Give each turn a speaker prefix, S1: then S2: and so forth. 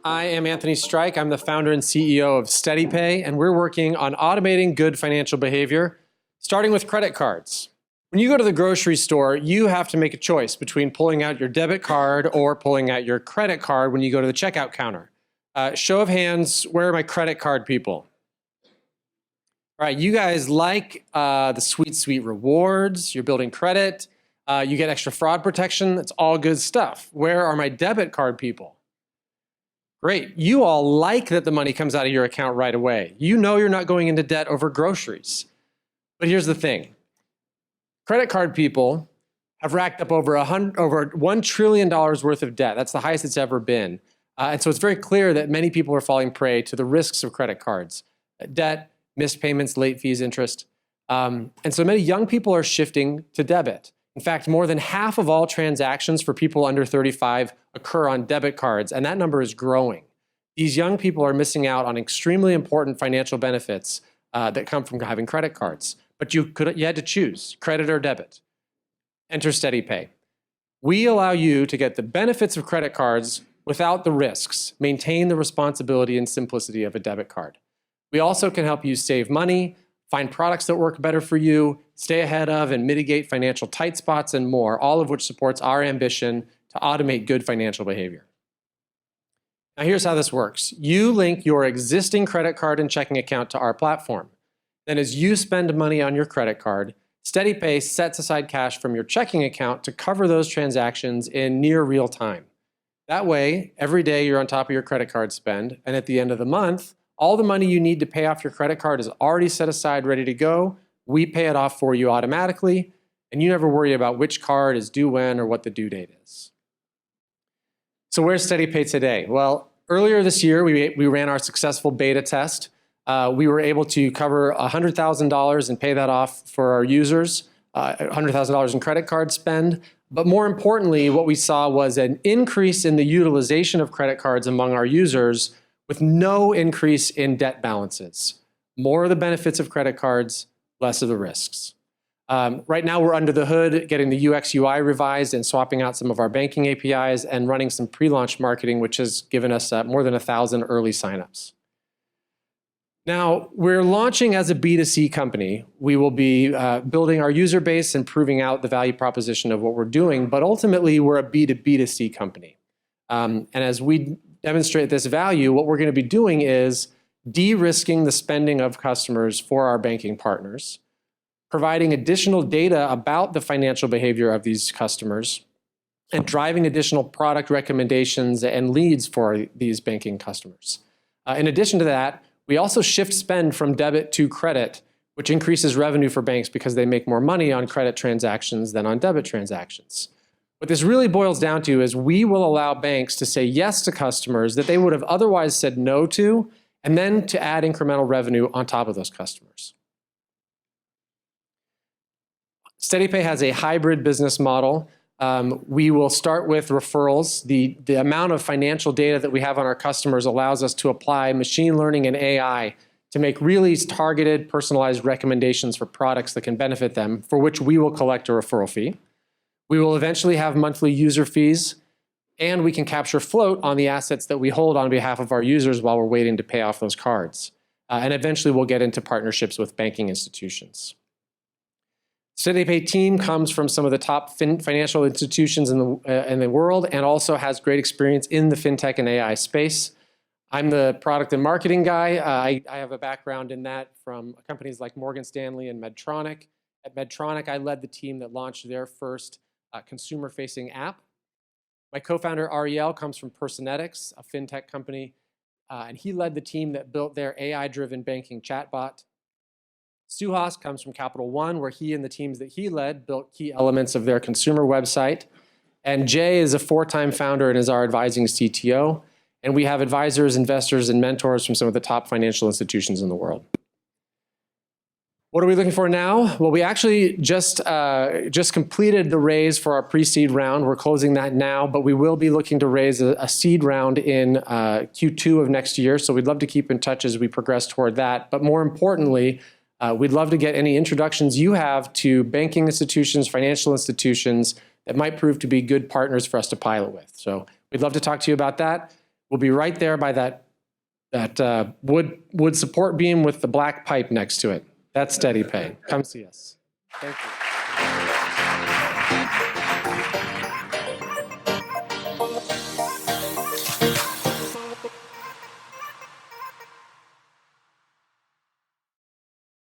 S1: I am Anthony Strike. I'm the founder and CEO of SteadiPay, and we're working on automating good financial behavior, starting with credit cards. When you go to the grocery store, you have to make a choice between pulling out your debit card or pulling out your credit card when you go to the checkout counter. Show of hands, where are my credit card people? All right, you guys like the sweet rewards, you're building credit, you get extra fraud protection, that's all good stuff. Where are my debit card people? Great, you all like that the money comes out of your account right away. You know you're not going into debt over groceries. But here's the thing. Credit card people have racked up over $1 trillion worth of debt. That's the highest it's ever been. And so it's very clear that many people are falling prey to the risks of credit cards. Debt, missed payments, late fees, interest. And so many young people are shifting to debit. In fact, more than half of all transactions for people under 35 occur on debit cards, and that number is growing. These young people are missing out on extremely important financial benefits that come from having credit cards. But you had to choose, credit or debit. Enter SteadiPay. We allow you to get the benefits of credit cards without the risks, maintain the responsibility and simplicity of a debit card. We also can help you save money, find products that work better for you, stay ahead of and mitigate financial tight spots and more, all of which supports our ambition to automate good financial behavior. Now here's how this works. You link your existing credit card and checking account to our platform. Then as you spend money on your credit card, SteadiPay sets aside cash from your checking account to cover those transactions in near real time. That way, every day you're on top of your credit card spend, and at the end of the month, all the money you need to pay off your credit card is already set aside, ready to go. We pay it off for you automatically, and you never worry about which card is due when or what the due date is. So where's SteadiPay today? Well, earlier this year, we ran our successful beta test. We were able to cover $100,000 and pay that off for our users, $100,000 in credit card spend. But more importantly, what we saw was an increase in the utilization of credit cards among our users with no increase in debt balances. More of the benefits of credit cards, less of the risks. Right now, we're under the hood, getting the UX UI revised and swapping out some of our banking APIs and running some pre-launch marketing, which has given us more than 1,000 early signups. Now, we're launching as a B2C company. We will be building our user base and proving out the value proposition of what we're doing, but ultimately, we're a B2B2C company. And as we demonstrate this value, what we're going to be doing is de-risking the spending of customers for our banking partners, providing additional data about the financial behavior of these customers, and driving additional product recommendations and leads for these banking customers. In addition to that, we also shift spend from debit to credit, which increases revenue for banks because they make more money on credit transactions than on debit transactions. What this really boils down to is we will allow banks to say yes to customers that they would have otherwise said no to, and then to add incremental revenue on top of those customers. SteadiPay has a hybrid business model. We will start with referrals. The amount of financial data that we have on our customers allows us to apply machine learning and AI to make really targeted, personalized recommendations for products that can benefit them, for which we will collect a referral fee. We will eventually have monthly user fees, and we can capture float on the assets that we hold on behalf of our users while we're waiting to pay off those cards. And eventually we'll get into partnerships with banking institutions. SteadiPay team comes from some of the top financial institutions in the world and also has great experience in the fintech and AI space. I'm the product and marketing guy. I have a background in that from companies like Morgan Stanley and Medtronic. At Medtronic, I led the team that launched their first consumer-facing app. My co-founder, Ariel, comes from Personetics, a fintech company, and he led the team that built their AI-driven banking chatbot. Suhas comes from Capital One, where he and the teams that he led built key elements of their consumer website. And Jay is a 4-time founder and is our advising CTO. And we have advisors, investors, and mentors from some of the top financial institutions in the world. What are we looking for now? Well, we actually just completed the raise for our pre-seed round. We're closing that now, but we will be looking to raise a seed round in Q2 of next year. So we'd love to keep in touch as we progress toward that. But more importantly, we'd love to get any introductions you have to banking institutions, financial institutions that might prove to be good partners for us to pilot with. So we'd love to talk to you about that. We'll be right there by that wood support beam with the black pipe next to it. That's SteadiPay. Come see us. Thank you.